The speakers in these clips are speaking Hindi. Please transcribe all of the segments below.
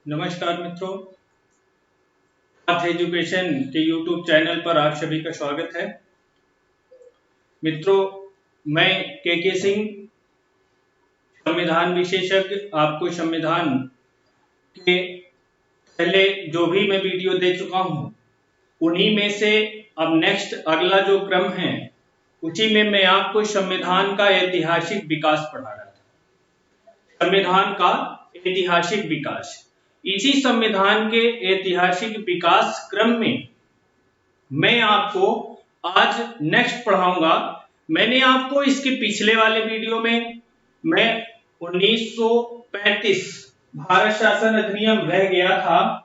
नमस्कार मित्रों, पाथ एजुकेशन के यूट्यूब चैनल पर आप सभी का स्वागत है। मित्रों, मैं के सिंह, संविधान विशेषज्ञ, आपको संविधान के पहले जो भी मैं वीडियो दे चुका हूं उन्हीं में से अब नेक्स्ट अगला जो क्रम है उसी में मैं आपको संविधान का ऐतिहासिक विकास पढ़ा रहा था। संविधान का ऐतिहासिक विकास, इसी संविधान के ऐतिहासिक विकास क्रम में मैं आपको आज नेक्स्ट पढ़ाऊंगा। मैंने आपको इसके पिछले वाले वीडियो में मैं 1935 भारत शासन अधिनियम रह गया था।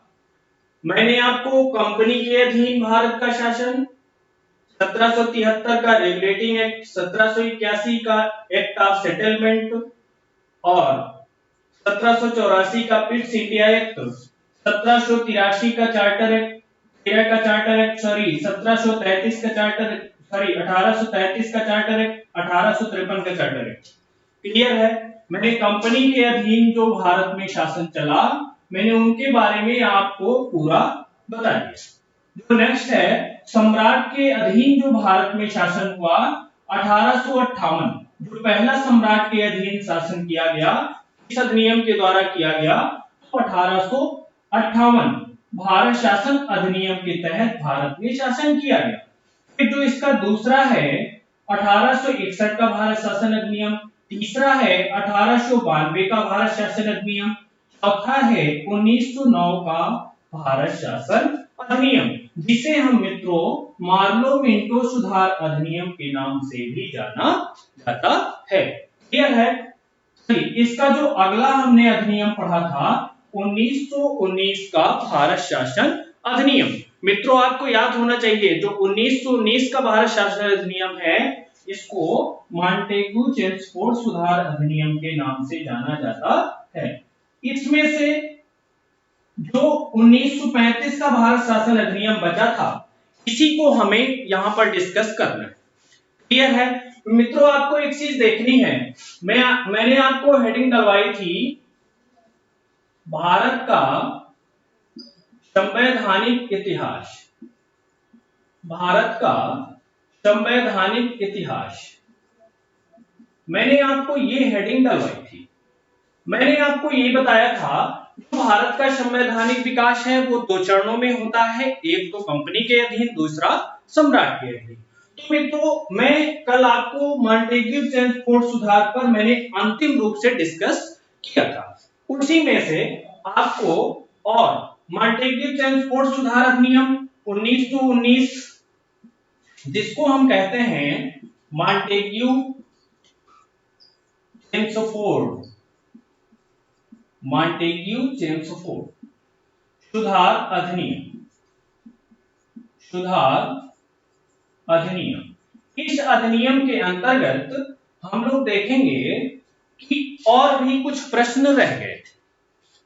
मैंने आपको कंपनी के अधीन भारत का शासन, 1773 का रेगुलेटिंग एक्ट, 1781 का एक्ट ऑफ सेटलमेंट और 1784 का पिट्स इंडिया एक्ट, 1783 का चार्टर एक्ट, 1733 का चार्टर, 1833 का चार्टर एक्ट, 1853 का चार्टर एक्ट। क्लियर है? मैंने कंपनी के अधीन जो भारत में शासन चला, मैंने उनके बारे में आपको पूरा बता दिया। जो नेक्स्ट है, सम्राट के अधीन जो भारत में शासन हुआ 1858, जो पहला सम्राट के अधीन शासन किया गया इस अधिनियम के द्वारा किया गया, तो 1858 भारत शासन अधिनियम के तहत भारत में शासन किया गया। फिर जो इसका दूसरा है 1861 का भारत शासन अधिनियम, तीसरा है 1892 का भारत शासन अधिनियम, चौथा है 1909 का भारत शासन अधिनियम, जिसे हम मित्रों मार्लो मिंटो सुधार अधिनियम के नाम से भी जाना जाता है। क्लियर है? इसका जो अगला हमने अधिनियम पढ़ा था 1919 का भारत शासन अधिनियम। मित्रों, आपको याद होना चाहिए जो 1919 का भारत शासन अधिनियम है इसको मॉन्टेग्यू चेम्सफोर्ड सुधार अधिनियम के नाम से जाना जाता है। इसमें से जो 1935 का भारत शासन अधिनियम बचा था इसी को हमें यहां पर डिस्कस करना है। क्लियर है? मित्रों, आपको एक चीज देखनी है, मैंने आपको हेडिंग डलवाई थी भारत का संवैधानिक इतिहास। भारत का संवैधानिक इतिहास, मैंने आपको ये हेडिंग डलवाई थी। मैंने आपको ये बताया था जो भारत का संवैधानिक विकास है वो दो चरणों में होता है, एक तो कंपनी के अधीन, दूसरा सम्राट के अधीन। तो मित्रों, मैं कल आपको मॉन्टेग्यू चेम्सफोर्ड सुधार पर मैंने अंतिम रूप से डिस्कस किया था। उसी में से आपको और मॉन्टेग्यू चेम्सफोर्ड सुधार अधिनियम 1919, जिसको हम कहते हैं मॉन्टेग्यू चेम्सफोर्ड सुधार अधिनियम, इस अधिनियम के अंतर्गत हम लोग देखेंगे कि और भी कुछ प्रश्न रह गए थे,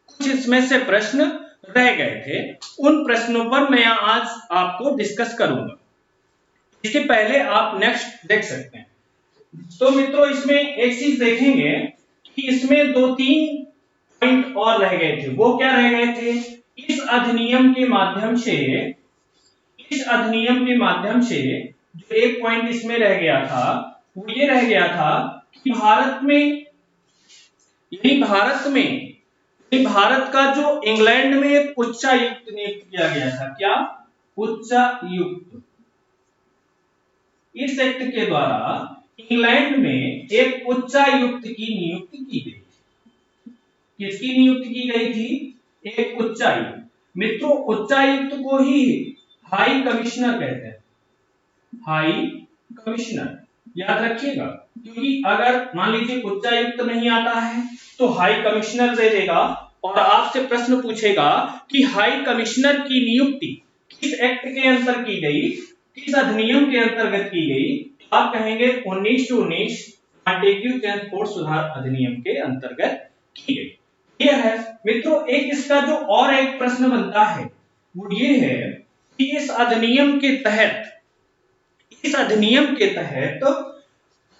कुछ इसमें से प्रश्न रह गए थे। उन प्रश्नों पर मैं आज आपको डिस्कस करूंगा। इसके पहले आप नेक्स्ट देख सकते हैं। तो मित्रों, इसमें एक चीज देखेंगे कि इसमें दो तीन पॉइंट और रह गए थे। वो क्या रह गए थे? इस अधिनियम के माध्यम से जो एक पॉइंट इसमें रह गया था वो ये रह गया था कि भारत का जो इंग्लैंड में एक उच्चायुक्त नियुक्त किया गया था। क्या? उच्चायुक्त। इस एक्ट के द्वारा इंग्लैंड में एक उच्चायुक्त की नियुक्ति की गई। किसकी नियुक्ति की गई थी? एक उच्चायुक्त। मित्रों, उच्चायुक्त को ही हाई कमिश्नर कहते हैं। हाई कमिश्नर याद रखिएगा, क्योंकि अगर मान लीजिए उच्चायुक्त नहीं आता है तो हाई कमिश्नर दे देगा और आपसे प्रश्न पूछेगा कि हाई कमिश्नर की नियुक्ति किस एक्ट के अंतर्गत की गई, किस अधिनियम के अंतर्गत की गई? आप कहेंगे 1919 मॉन्टेग्यू चेम्सफोर्ड सुधार अधिनियम के अंतर्गत की गई। यह है मित्रों। एक इसका जो और एक प्रश्न बनता है वो ये है कि इस अधिनियम के तहत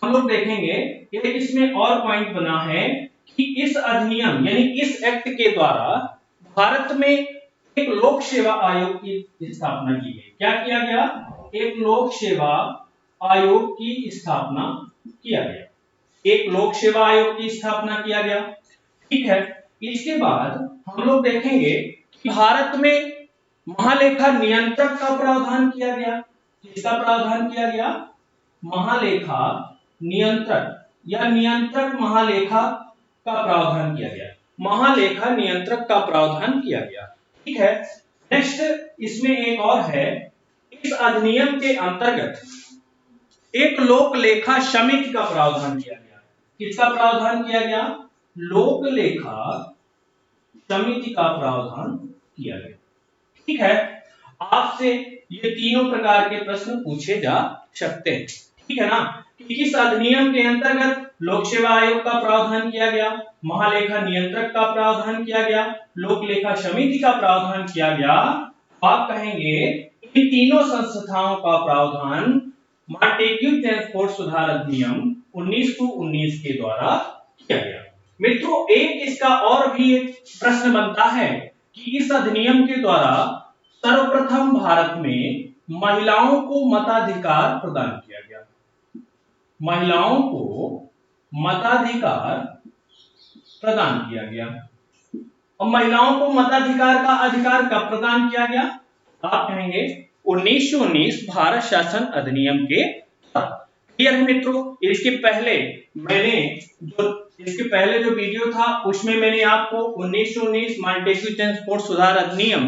हम लोग देखेंगे एक इसमें और पॉइंट बना है कि इस अधिनियम यानी इस एक्ट के द्वारा भारत में एक लोक सेवा आयोग की स्थापना की गई। क्या किया गया? एक लोक सेवा आयोग की स्थापना किया गया। एक लोक सेवा आयोग की स्थापना किया गया। ठीक है, इसके बाद हम लोग देखेंगे कि भारत में महालेखा नियंत्रक का प्रावधान किया गया। किसका प्रावधान किया गया? महालेखा नियंत्रक या नियंत्रक महालेखा का प्रावधान किया गया। महालेखा नियंत्रक का प्रावधान किया गया। ठीक है, नेक्स्ट इसमें एक और है, इस अधिनियम के अंतर्गत एक लोक लेखा समिति का प्रावधान किया गया। किसका प्रावधान किया गया? लोक लेखा समिति का प्रावधान किया गया। ठीक है, आपसे ये तीनों प्रकार के प्रश्न पूछे जा सकते हैं। ठीक है ना, कि किस अधिनियम के अंतर्गत लोक सेवा आयोग का प्रावधान किया गया, महालेखा नियंत्रक का प्रावधान किया गया, लोक लेखा समिति का प्रावधान किया गया। आप कहेंगे इन तीनों संस्थाओं का प्रावधान मॉन्टेग्यू ट्रांसपोर्ट सुधार अधिनियम 1919 के द्वारा किया गया। मित्रों, एक इसका और भी एक प्रश्न बनता है कि इस अधिनियम के द्वारा सर्वप्रथम भारत में महिलाओं को मताधिकार प्रदान किया गया। महिलाओं को मताधिकार प्रदान किया गया। और महिलाओं को मताधिकार का अधिकार कब प्रदान किया गया? आप कहेंगे 1919 भारत शासन अधिनियम के तहत। क्लियर है मित्रों? इसके पहले जो वीडियो था उसमें मैंने आपको 1919 मॉन्टेग्यू ट्रांसपोर्ट सुधार अधिनियम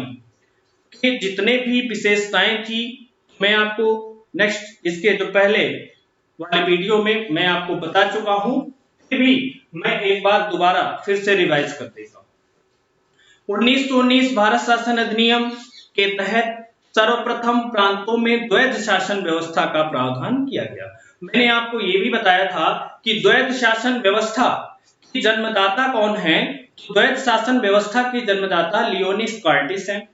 के जितने भी विशेषताएं थी मैं आपको नेक्स्ट इसके जो पहले वाले वीडियो में मैं आपको बता चुका हूं, फिर भी मैं एक बार दोबारा फिर से रिवाइज कर देता हूं। 1919 भारत शासन अधिनियम के तहत सर्वप्रथम प्रांतों में द्वैध शासन व्यवस्था का प्रावधान किया गया। मैंने आपको यह भी बताया था कि द्वैध शासन व्यवस्था की जन्मदाता कौन है? द्वैध शासन व्यवस्था की जन्मदाता लियोनिस कार्टिस है।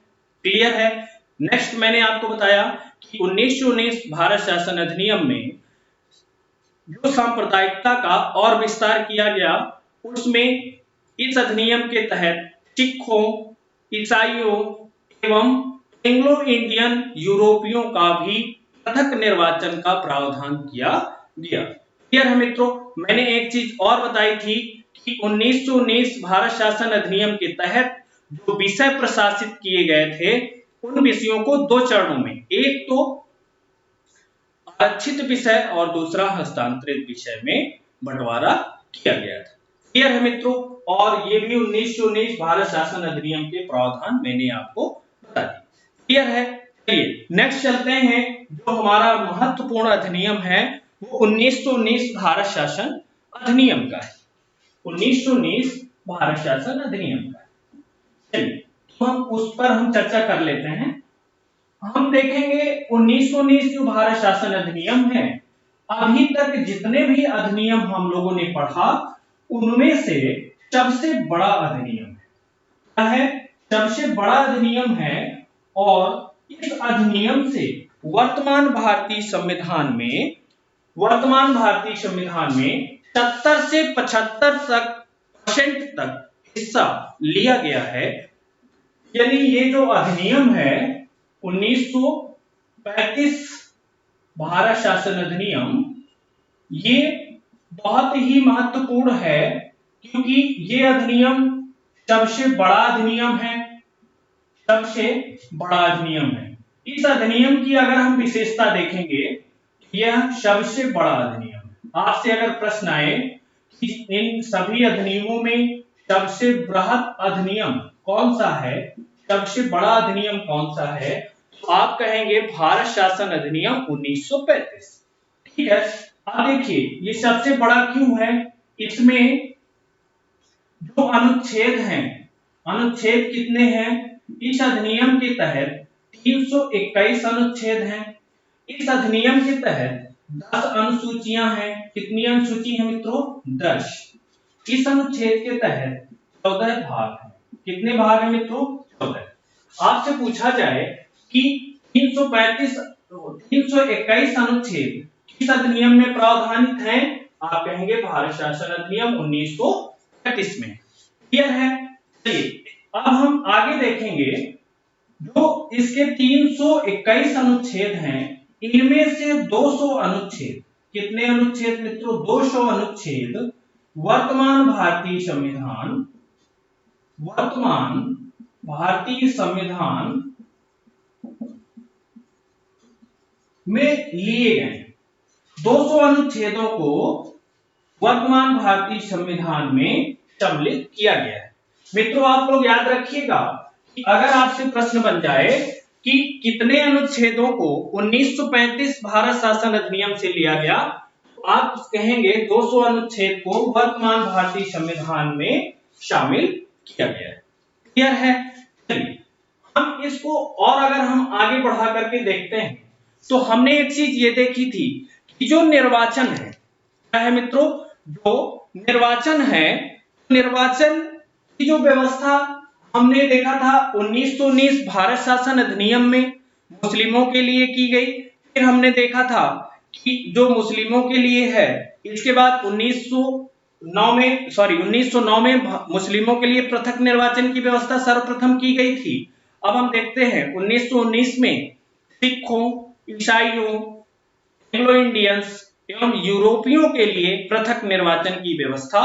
क्लियर है? नेक्स्ट मैंने आपको बताया कि 1919 भारत शासन अधिनियम में जो सांप्रदायिकता का और विस्तार किया गया, उसमें इस अधिनियम के तहत सिखों, ईसाइयों एवं एंग्लो इंडियन यूरोपियों का भी पृथक निर्वाचन का प्रावधान किया गया। क्लियर है मित्रों? मैंने एक चीज और बताई थी कि 1919 भारत शासन अधिनियम के तहत जो विषय प्रशासित किए गए थे उन विषयों को दो चरणों में, एक तो आरक्षित विषय और दूसरा हस्तांतरित विषय में बंटवारा किया गया था। क्लियर है मित्रों? और ये भी 1919 भारत शासन अधिनियम के प्रावधान मैंने आपको बता दिए। क्लियर है? चलिए नेक्स्ट चलते हैं। जो हमारा महत्वपूर्ण अधिनियम है वो 1919 भारत शासन अधिनियम का है। 1919 भारत शासन अधिनियम का है। चलिए तो हम उस पर हम चर्चा कर लेते हैं। हम देखेंगे 1919 जो भारत शासन अधिनियम है, अभी तक जितने भी अधिनियम हम लोगों ने पढ़ा उनमें से सबसे बड़ा अधिनियम है। क्या है? सबसे बड़ा अधिनियम है। और इस अधिनियम से वर्तमान भारतीय संविधान में 70 से 75% तक हिस्सा लिया गया है। यानी ये जो अधिनियम है 1935 भारत शासन अधिनियम, ये बहुत ही महत्वपूर्ण है क्योंकि ये अधिनियम सबसे बड़ा अधिनियम है। सबसे बड़ा अधिनियम है। इस अधिनियम की अगर हम विशेषता देखेंगे, यह सबसे बड़ा अधिनियम है। आपसे अगर प्रश्न आए कि इन सभी अधिनियमों में सबसे बृहद अधिनियम कौन सा है, सबसे बड़ा अधिनियम कौन सा है, तो आप कहेंगे भारत शासन अधिनियम 1935। ठीक है, अब देखिए ये सबसे बड़ा क्यों है? इसमें जो अनुच्छेद हैं, अनुच्छेद कितने हैं? इस अधिनियम के तहत 321 अनुच्छेद हैं। इस अधिनियम के तहत 10 अनुसूचियां हैं। कितनी अनुसूची है मित्रों? 10। इस अनुच्छेद के तहत 14 भाग हैं। कितने भाग हैं मित्रों? 14। आपसे पूछा जाए कि 321 अनुच्छेद किस अधिनियम में प्रावधानित हैं? आप कहेंगे भारत शासन अधिनियम 1935 में। क्लियर है? चलिए अब हम आगे देखेंगे, जो इसके 321 अनुच्छेद हैं, इनमें से 200 अनुच्छेद, कितने अनुच्छेद मित्रों? 200 अनुच्छेद वर्तमान भारतीय संविधान में लिए गए। 200 अनुच्छेदों को वर्तमान भारतीय संविधान में सम्मिलित किया गया है। मित्रों आप लोग याद रखिएगा कि अगर आपसे प्रश्न बन जाए कि कितने अनुच्छेदों को 1935 भारत शासन अधिनियम से लिया गया, तो आप कहेंगे 200 अनुच्छेद को वर्तमान भारतीय संविधान में शामिल किया गया है। क्लियर है? चलिए हम इसको और अगर हम आगे बढ़ा करके देखते हैं तो हमने एक चीज ये देखी थी कि जो निर्वाचन है, क्या है मित्रों? जो निर्वाचन है, निर्वाचन की जो व्यवस्था हमने देखा था 1919 भारत शासन अधिनियम में मुस्लिमों के लिए की गई। फिर हमने देखा था कि जो मुस्लिमों के लिए है, इसके बाद 1909 में मुस्लिमों के लिए पृथक निर्वाचन की व्यवस्था सर्वप्रथम की गई थी। अब हम देखते हैं 1919 में सिखों, ईसाइयों, एंग्लो इंडियंस एवं यूरोपियों के लिए पृथक निर्वाचन की व्यवस्था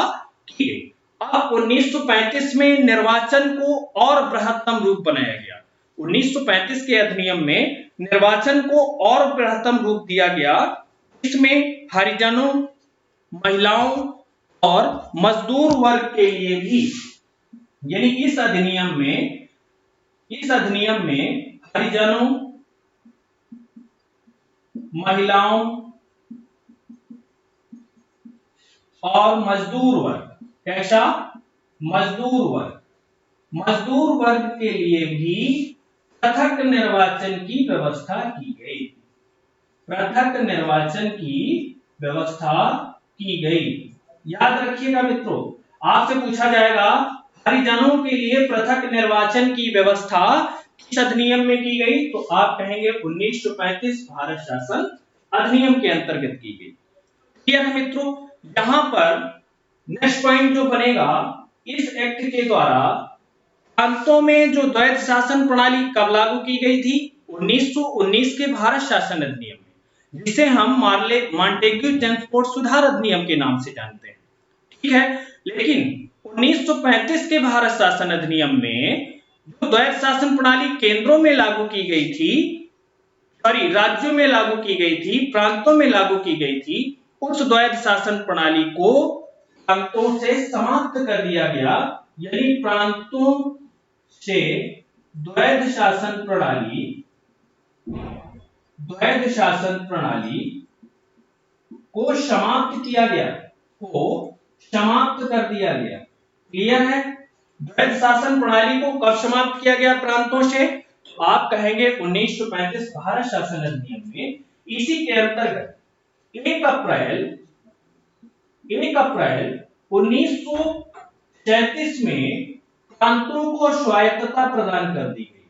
की गई। अब 1935 में निर्वाचन को और बृहत्तम रूप बनाया गया। 1935 के अधिनियम में निर्वाचन को और बृहत्तम रूप दिया गया। इसमें हरिजनों, महिलाओं और मजदूर वर्ग के लिए भी, यानी इस अधिनियम में हरिजनों, महिलाओं और मजदूर वर्ग, कैसा? मजदूर वर्ग के लिए भी पृथक निर्वाचन की व्यवस्था की गई। याद रखिएगा मित्रों, आपसे पूछा जाएगा हरिजनों के लिए पृथक निर्वाचन की व्यवस्था किस अधिनियम में की गई, तो आप कहेंगे 1935 भारत शासन अधिनियम के अंतर्गत की गई। क्लियर है मित्रों? यहां पर नेक्स्ट पॉइंट जो बनेगा, इस एक्ट के द्वारा प्रांतों में जो द्वैध शासन प्रणाली कब लागू की गई थी? 1919 के भारत शासन अधिनियम में, जिसे हम मॉन्टेग्यू चेम्सफोर्ड सुधार अधिनियम के नाम से जानते हैं। ठीक है, लेकिन 1935 के भारत शासन अधिनियम में जो द्वैध शासन प्रणाली केंद्रों में लागू की गई थी, राज्यों में लागू की गई थी, प्रांतों में लागू की गई थी, उस द्वैध शासन प्रणाली को प्रांतों से समाप्त कर दिया गया। यानी प्रांतों से द्वैध शासन प्रणाली को समाप्त कर दिया गया। क्लियर है? द्वैध शासन प्रणाली को कब समाप्त किया गया प्रांतों से? तो आप कहेंगे 1935 भारत शासन अधिनियम में। इसी के अंतर्गत 1 अप्रैल 1937 में प्रांतों को स्वायत्तता प्रदान कर दी गई।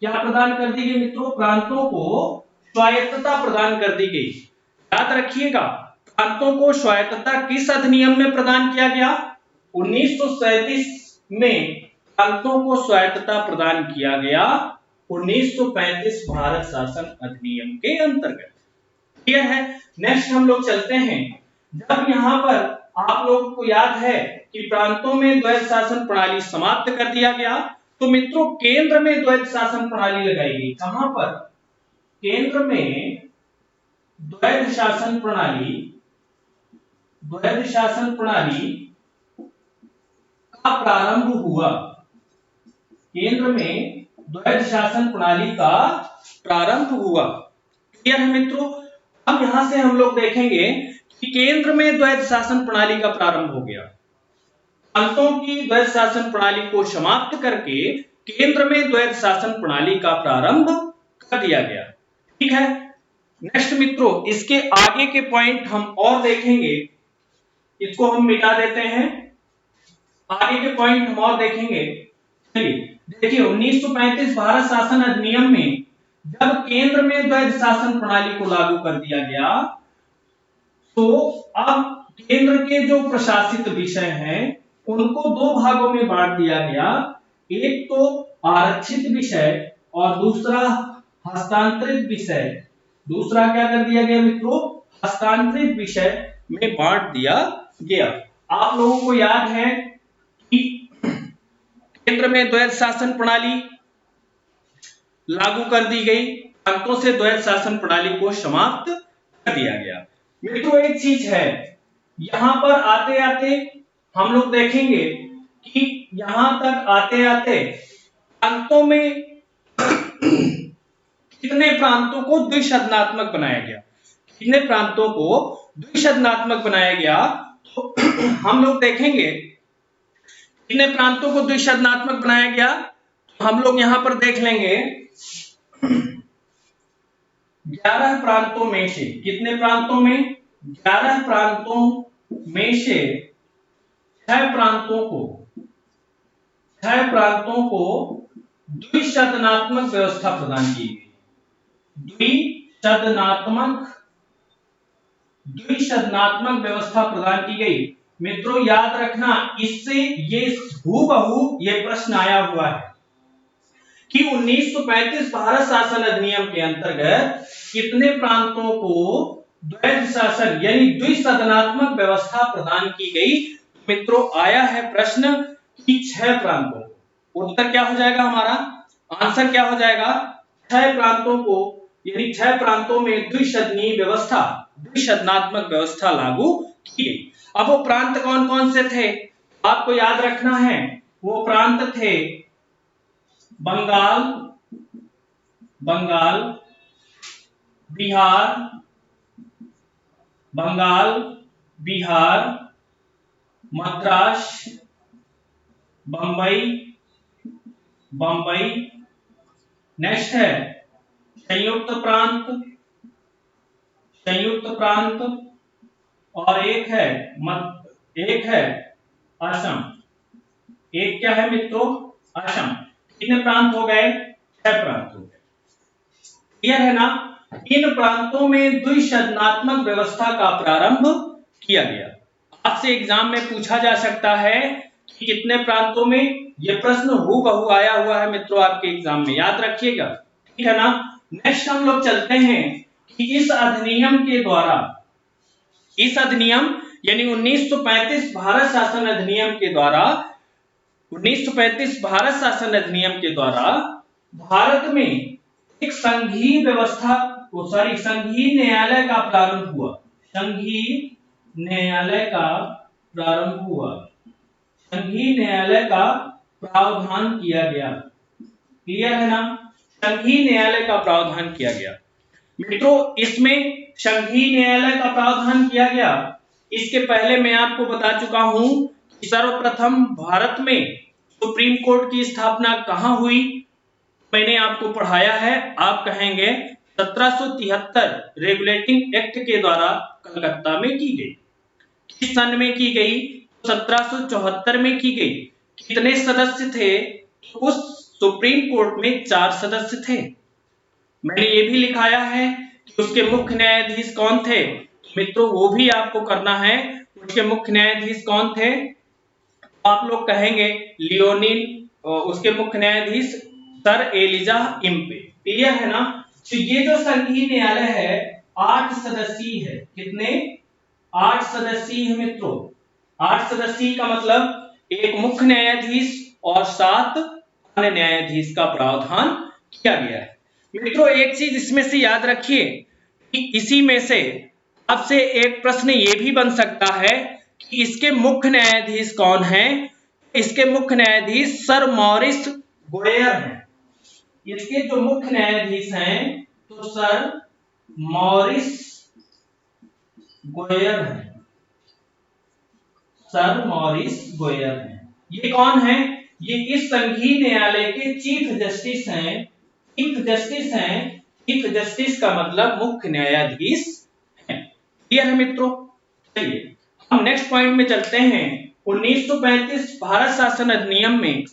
क्या प्रदान कर दी गई मित्रों? प्रांतों को स्वायत्तता प्रदान कर दी गई। याद रखिएगा, प्रांतों को स्वायत्तता किस अधिनियम में प्रदान किया गया? 1937 में प्रांतों को स्वायत्तता प्रदान किया गया 1935 भारत शासन अधिनियम के अंतर्गत। क्लियर है? नेक्स्ट हम लोग चलते हैं। जब यहां पर आप लोगों को याद है कि प्रांतों में द्वैध शासन प्रणाली समाप्त कर दिया गया, तो मित्रों केंद्र में द्वैध शासन प्रणाली लगाई गई। कहां पर? केंद्र में द्वैध शासन प्रणाली का प्रारंभ हुआ। केंद्र में द्वैध शासन प्रणाली का प्रारंभ हुआ। क्लियर है मित्रों? अब यहां से हम लोग देखेंगे कि केंद्र में द्वैध शासन प्रणाली का प्रारंभ हो गया। प्रांतों की द्वैध शासन प्रणाली को समाप्त करके केंद्र में द्वैध शासन प्रणाली का प्रारंभ कर दिया गया। ठीक है, नेक्स्ट मित्रों इसके आगे के पॉइंट हम और देखेंगे। इसको हम मिटा देते हैं, आगे के पॉइंट हम और देखेंगे। चलिए देखिए 1935 भारत शासन अधिनियम में जब केंद्र में द्वैध शासन प्रणाली को लागू कर दिया गया, तो अब केंद्र के जो प्रशासित विषय हैं उनको दो भागों में बांट दिया गया। एक तो आरक्षित विषय और दूसरा हस्तांतरित विषय। दूसरा क्या कर दिया गया मित्रों? हस्तांतरित विषय में बांट दिया गया। आप लोगों को याद है कि केंद्र में द्वैध शासन प्रणाली लागू कर दी गई, प्रांतों से द्वैध शासन प्रणाली को समाप्त कर दिया गया। मित्रों एक चीज है, यहां पर आते आते हम लोग देखेंगे कि यहां तक आते आते प्रांतों में कितने प्रांतों को द्विसदनात्मक बनाया गया, कितने प्रांतों को द्विसदनात्मक बनाया गया, तो हम लोग देखेंगे कितने प्रांतों को द्विसदनात्मक बनाया गया। तो हम लोग यहां पर देख लेंगे 11 प्रांतों में से, कितने प्रांतों में? 11 प्रांतों में से 6 प्रांतों को द्विसदनात्मक व्यवस्था प्रदान की गई। द्विसदनात्मक व्यवस्था प्रदान की गई। मित्रों याद रखना, इससे ये हूबहू ये प्रश्न आया हुआ है कि 1935 भारत शासन अधिनियम के अंतर्गत कितने प्रांतों को द्वैध शासन यानी द्विसदनात्मक व्यवस्था प्रदान की गई। मित्रों आया है प्रश्न कि 6 प्रांतों को। उत्तर क्या हो जाएगा हमारा? आंसर क्या हो जाएगा? 6 प्रांतों को, यानी 6 प्रांतों में द्विसदनीय व्यवस्था, द्विसदनात्मक व्यवस्था लागू की गई। अब वो प्रांत कौन कौन से थे आपको याद रखना है। वो प्रांत थे बंगाल, बिहार, मद्रास, बंबई, नेक्स्ट है संयुक्त प्रांत और एक है असम। एक क्या है मित्रों? असम। कितने प्रांत हो गए? 6 प्रांत हो गए। क्लियर है ना? इन प्रांतों में द्विसदनात्मक व्यवस्था का प्रारंभ किया गया। आपसे एग्जाम में पूछा जा सकता है कि कितने प्रांतों में, यह प्रश्न हूबहू आया हुआ है मित्रों आपके एग्जाम में, याद रखिएगा। ठीक है ना? नेक्स्ट हम लोग चलते हैं कि इस अधिनियम के द्वारा, इस अधिनियम यानी 1935 भारत शासन अधिनियम के द्वारा, 1935 भारत शासन अधिनियम के द्वारा भारत में एक संघीय व्यवस्था, संघीय न्यायालय का प्रारंभ हुआ। संघीय न्यायालय का प्रावधान किया गया। क्लियर है ना? संघीय न्यायालय का प्रावधान किया गया। मित्रों इसमें संघीय न्यायालय का प्रावधान किया गया, इसके पहले मैं आपको बता चुका हूं कि सर्वप्रथम भारत में सुप्रीम कोर्ट की स्थापना कहां हुई। मैंने आपको पढ़ाया है, आप कहेंगे 1773 रेगुलेटिंग एक्ट के द्वारा कलकत्ता में की गई। किस सन में की गई? 1774 में की गई। कितने सदस्य थे? उस सुप्रीम कोर्ट में 4 सदस्य थे। मैंने ये भी लिखाया है कि उसके मुख्य न्यायाधीश कौन थे। मित्रों वो भी आपको करना है, उसके मुख्य न्यायाधीश कौन थे? आप लोग कहेंगे लियोनिन, उसके मुख्य न्यायाधीश सर एलिजा इम्पे। क्लियर है ना? तो ये जो संघीय न्यायालय है 8 सदस्यीय है। कितने? 8 सदस्यीय है मित्रों। 8 सदस्यीय का मतलब एक मुख्य न्यायाधीश और 7 अन्य न्यायाधीश का प्रावधान किया गया है। मित्रों एक चीज इसमें से याद रखिए कि इसी में से आपसे एक प्रश्न ये भी बन सकता है कि इसके मुख्य न्यायाधीश कौन हैं। इसके मुख्य न्यायाधीश सर मॉरिस गोयर हैं। इसके जो मुख्य न्यायाधीश हैं तो सर मॉरिस गोयर हैं। सर मॉरिस गोयर हैं। ये कौन है? ये इस संघीय न्यायालय के चीफ जस्टिस हैं। चीफ जस्टिस का मतलब मुख्य न्यायाधीश है। क्लियर है मित्रों? चलिए हम नेक्स्ट पॉइंट में चलते हैं। 1935 भारत शासन अधिनियम में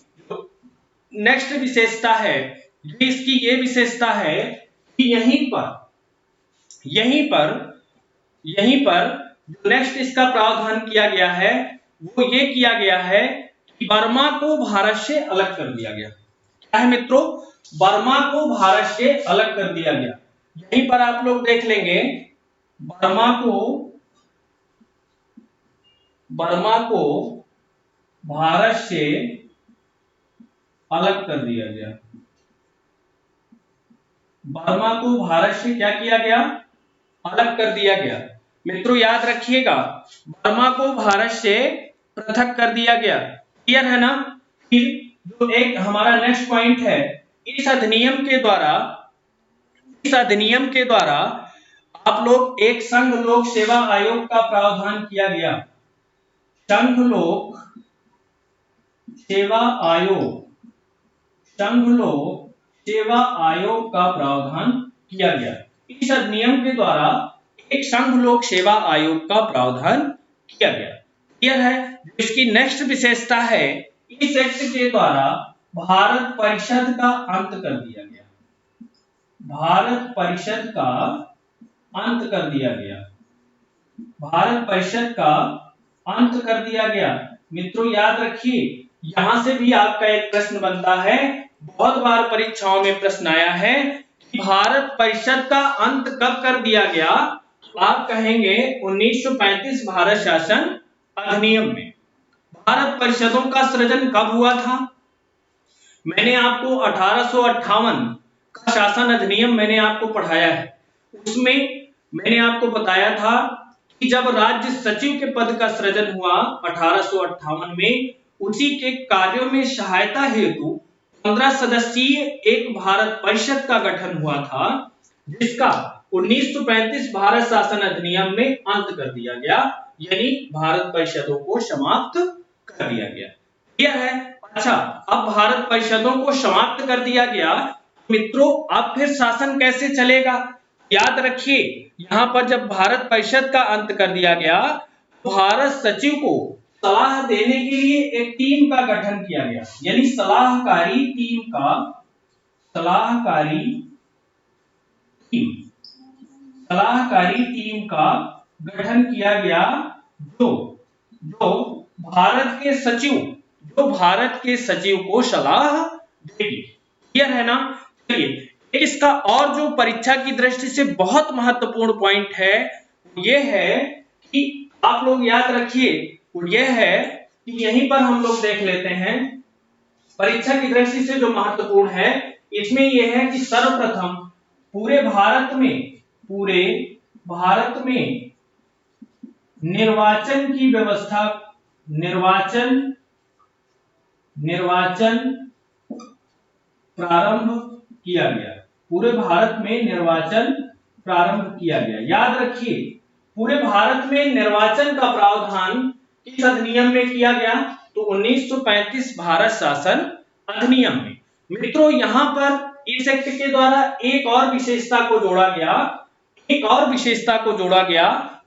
नेक्स्ट विशेषता है, जो इसकी ये विशेषता है कि यहीं पर जो नेक्स्ट इसका प्रावधान किया गया है वो ये किया गया है कि बर्मा को भारत से अलग कर दिया गया। क्या है मित्रों? बर्मा को भारत से अलग कर दिया गया। यहीं पर आप लोग देख लेंगे, बर्मा को भारत से अलग कर दिया गया। बर्मा को भारत से क्या किया गया? अलग कर दिया गया। मित्रों याद रखिएगा, बर्मा को भारत से पृथक कर दिया गया। क्लियर है ना? फिर जो एक हमारा नेक्स्ट पॉइंट है, इस अधिनियम के द्वारा आप लोग एक संघ लोक सेवा आयोग का प्रावधान किया गया। संघ लोक सेवा आयोग का प्रावधान किया गया। इस अधिनियम के द्वारा एक संघ लोक सेवा आयोग का प्रावधान किया गया। क्लियर है? इसकी नेक्स्ट विशेषता है, इस एक्ट के द्वारा भारत परिषद का अंत कर दिया गया। भारत परिषद का अंत कर दिया गया। मित्रों याद रखिए, यहां से भी आपका एक प्रश्न बनता है, बहुत बार परीक्षाओं में प्रश्न आया है कि भारत परिषद का अंत कब कर दिया गया? आप कहेंगे 1935 भारत शासन अधिनियम में। भारत परिषदों का सृजन कब हुआ था? मैंने आपको 1858 का शासन अधिनियम मैंने आपको पढ़ाया है। उसमें मैंने आपको बताया था कि जब राज्य सचिव के पद का सृजन हुआ 1858 में, उसी के कार्यों में सहायता हेतु 15 सदस्यीय एक भारत परिषद का गठन हुआ था, जिसका 1935 भारत शासन अधिनियम में अंत कर दिया गया, यानी भारत परिषदों को समाप्त कर दिया गया। यह है। अच्छा, अब भारत परिषदों को समाप्त कर दिया गया, मित्रों अब फिर शासन कैसे चलेगा? याद रखिए, यहां पर जब भारत परिषद का अंत कर दिया गया, भारत सचिव को सलाह देने के लिए एक टीम का गठन किया गया, यानी सलाहकारी टीम का गठन किया गया, जो भारत के सचिव को सलाह देगी। क्लियर है ना? चलिए, इसका और जो परीक्षा की दृष्टि से बहुत महत्वपूर्ण पॉइंट है, ये है कि आप लोग याद रखिए, यह है कि यहीं पर हम लोग देख लेते हैं, परीक्षा की दृष्टि से जो महत्वपूर्ण है इसमें यह है कि सर्वप्रथम पूरे भारत में निर्वाचन की व्यवस्था, निर्वाचन प्रारंभ किया गया। पूरे भारत में निर्वाचन प्रारंभ किया गया। याद रखिए, पूरे भारत में निर्वाचन का प्रावधान किस अधिनियम में किया गया? तो 1935 भारत शासन अधिनियम में। मित्रों यहां पर इस एक्ट के द्वारा एक और विशेषता को जोड़ा गया।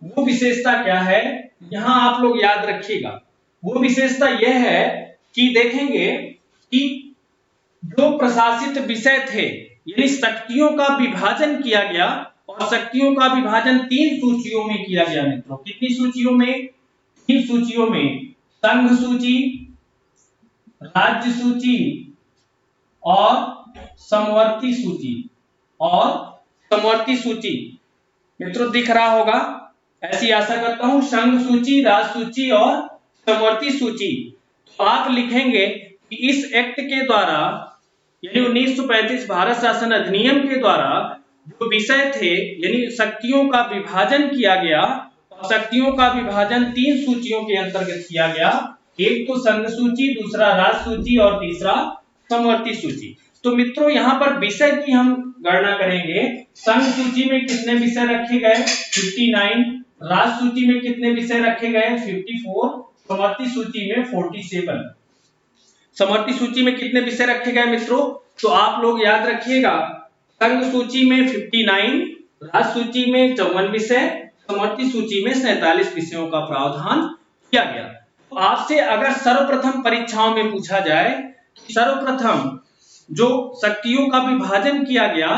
वो विशेषता क्या है? यहां आप लोग याद रखिएगा, वो विशेषता यह है कि देखेंगे कि जो प्रशासित विषय थे, यानी शक्तियों का विभाजन किया गया, और शक्तियों का विभाजन 3 सूचियों में किया गया। मित्रों कितनी सूचियों में? 3 सूचियों में, संघ सूची, राज्य सूची और समवर्ती सूची। मित्रों दिख रहा होगा, ऐसी आशा करता हूं, संघ सूची, राज्य सूची और समवर्ती सूची। तो आप लिखेंगे कि इस एक्ट के द्वारा, यानी 1935 भारत शासन अधिनियम के द्वारा जो विषय थे, यानी शक्तियों का विभाजन किया गया, और शक्तियों का विभाजन 3 सूचियों के अंतर्गत किया गया। एक तो संघ सूची, दूसरा राज्य सूची और तीसरा समवर्ती सूची। तो मित्रों यहाँ पर विषय की हम गणना करेंगे। संघ सूची में कितने विषय रखे गए? 59। राज्य सूची में कितने विषय रखे गए? 54। समवर्ती सूची में 47। समवर्ती सूची में कितने विषय रखे गए मित्रों? तो आप लोग याद रखिएगा, संघ सूची में 59, राज्य सूची में 54 विषय, समवर्ती सूची में 47 विषयों का प्रावधान किया गया। तो आपसे अगर सर्वप्रथम परीक्षाओं में पूछा जाए, सर्वप्रथम जो शक्तियों का विभाजन किया गया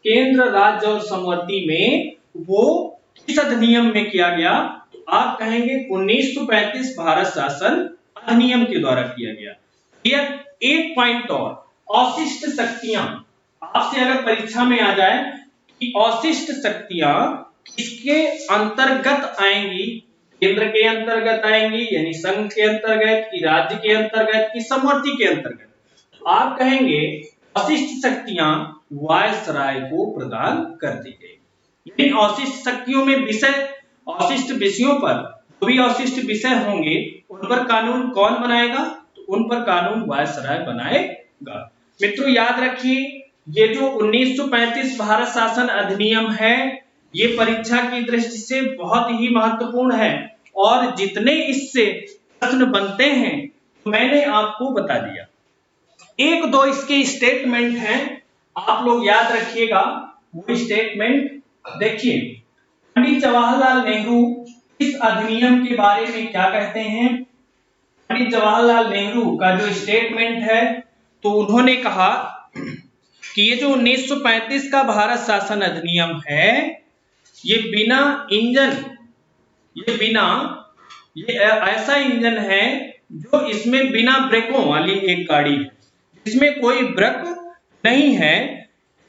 केंद्र, राज्य और समवर्ती में, वो किस अधिनियम में किया गया? तो आप कहेंगे 1935 भारत शासन अधिनियम के द्वारा किया गया। यह एक पॉइंट और, अवशिष्ट शक्तियां, आपसे अगर परीक्षा में आ जाए कि अवशिष्ट शक्तियां किसके अंतर्गत आएंगी, केंद्र के अंतर्गत आएंगी यानी संघ के अंतर्गत, कि राज्य के अंतर्गत, कि समवर्ती के अंतर्गत, तो आप कहेंगे अवशिष्ट शक्तियां वायसराय को प्रदान कर दी गई। इन अवशिष्ट शक्तियों में विषय, अवशिष्ट विषयों पर जो भी अवशिष्ट विषय होंगे उन पर कानून कौन बनाएगा? तो उन पर कानून वायसराय बनाएगा। मित्रों याद रखिए, ये जो 1935 भारत शासन अधिनियम है, ये परीक्षा की दृष्टि से बहुत ही महत्वपूर्ण है और जितने इससे प्रश्न बनते हैं मैंने आपको बता दिया। एक दो इसके स्टेटमेंट हैं, आप लोग याद रखिएगा वो स्टेटमेंट। देखिए, पंडित जवाहरलाल नेहरू इस अधिनियम के बारे में क्या कहते हैं? पंडित जवाहरलाल नेहरू का जो स्टेटमेंट है, तो उन्होंने कहा कि ये जो 1935 का भारत शासन अधिनियम है, ये बिना इंजन, ये ऐसा इंजन है जो इसमें बिना ब्रेकों वाली एक गाड़ी है, इसमें कोई ब्रेक नहीं है,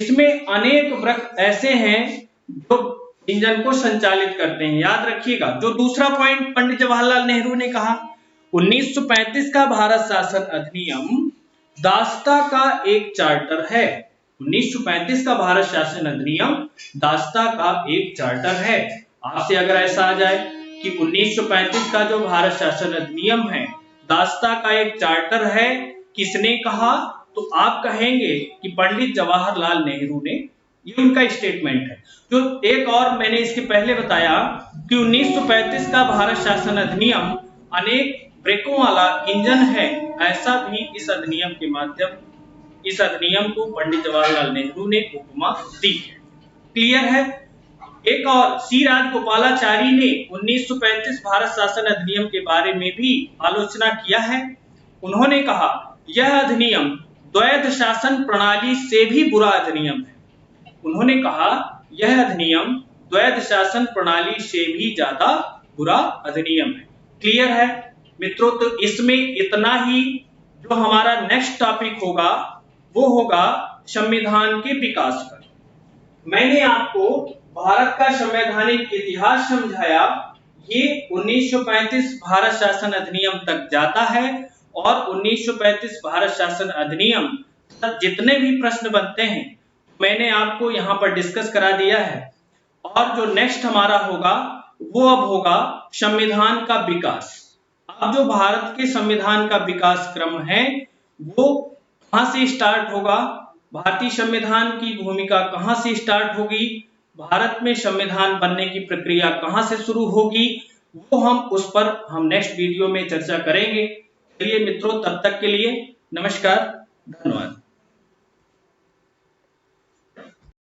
इसमें अनेक ब्रेक ऐसे हैं जो इंजन को संचालित करते हैं। याद रखिएगा, जो दूसरा पॉइंट पंडित जवाहरलाल नेहरू ने कहा, 1935 का भारत शासन अधिनियम दास्ता का एक चार्टर है। 1935 का भारत शासन अधिनियम दास्ता का एक चार्टर है। आपसे अगर ऐसा आ जाए कि 1935 का जो भारत शासन अधिनियम है दास्ता का एक चार्टर है, किसने कहा? तो आप कहेंगे कि पंडित जवाहरलाल नेहरू ने, ये उनका स्टेटमेंट है। जो एक और मैंने इसके पहले बताया कि 1935 का भारत शासन अधिनियम अनेक ब्रेकों वाला इंजन है, ऐसा भी इस अधिनियम के माध्यम, इस अधिनियम को पंडित जवाहरलाल नेहरू ने उपमा दी है। क्लियर है? एक और सी राजगोपालाचारी ने 1935 भारत शासन अधिनियम के बारे में भी आलोचना किया है। उन्होंने कहा यह अधिनियम द्वैध शासन प्रणाली से भी बुरा अधिनियम है। उन्होंने कहा यह अधिनियम द्वैध शासन प्रणाली से भी ज्यादा बुरा अधिनियम है। क्लियर है मित्रों? तो इसमें इतना ही। जो हमारा नेक्स्ट टॉपिक होगा वो होगा संविधान के विकास पर। मैंने आपको भारत का संवैधानिक इतिहास समझाया, ये 1935 भारत शासन अधिनियम तक जाता है और 1935 भारत शासन अधिनियम तक जितने भी प्रश्न बनते हैं मैंने आपको यहाँ पर डिस्कस करा दिया है। और जो नेक्स्ट हमारा होगा वो अब होगा संविधान का विकास। अब जो भारत के संविधान का विकास क्रम है वो कहां से स्टार्ट होगा, भारतीय संविधान की भूमिका कहां से स्टार्ट होगी, भारत में संविधान बनने की प्रक्रिया कहां से शुरू होगी, वो उस पर हम नेक्स्ट वीडियो में चर्चा करेंगे। चलिए मित्रों, तब तक के लिए नमस्कार, धन्यवाद।